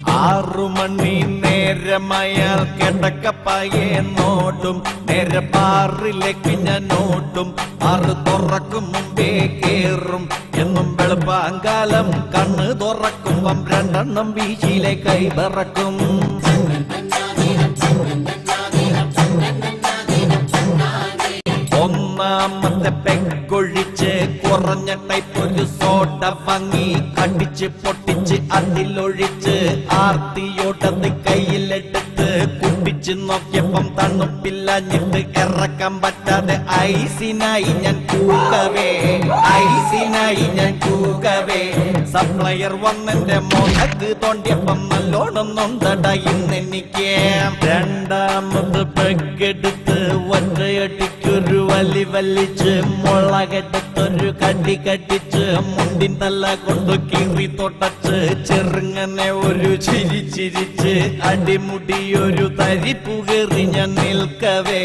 6 മണി നേരമയാൾ കിടക്കപ്പായെ നോട്ടും നേരെ ബാറിലേക്ക് ഞാൻ നോട്ടും 6 തുറക്കും മുമ്പേ കേറും എന്നും വെളുപ്പാങ്കാലം കണ്ണ് തുറക്കുമ്പം 2 വീശിയിലെ കൈ പറക്കും ഒന്നാമത്തെ പെങ്കൊഴിച്ച് കുറഞ്ഞ ടൈപ്പ് ഒരു സോഡ വാങ്ങി അടിച്ച് പൊട്ടിച്ച് അതിലൊഴിച്ച് ആർത്തിയോട്ടത് കയ്യിലെടുത്ത് കുടിച്ച് നോക്കിയപ്പം തണുപ്പില്ലഞ്ഞിട്ട് ഇറക്കാൻ പറ്റാതെ ഐസിനായി ഞാൻ കൂകവേ സപ്ലയർ വന്നെന്റെ മുഖത്ത് തോണ്ടിയപ്പം നല്ലോണം നൊന്തട ഇന്നെനിക്ക് രണ്ടാമത് പെക്കെടുത്ത് ഒറ്റയടിക്കൊരു വലി വലിച്ച് മുളകെടുത്തൊരു കടി കടിച്ച് മുണ്ടിൻ തല കൊണ്ട് കീറി തൊട്ടച്ച് ചെറുങ്ങനെ ഒരു ചിരിച്ചിരിച്ച് അടിമുടി ഒരു തരിപ്പുകേറി ഞാൻ നിൽക്കവേ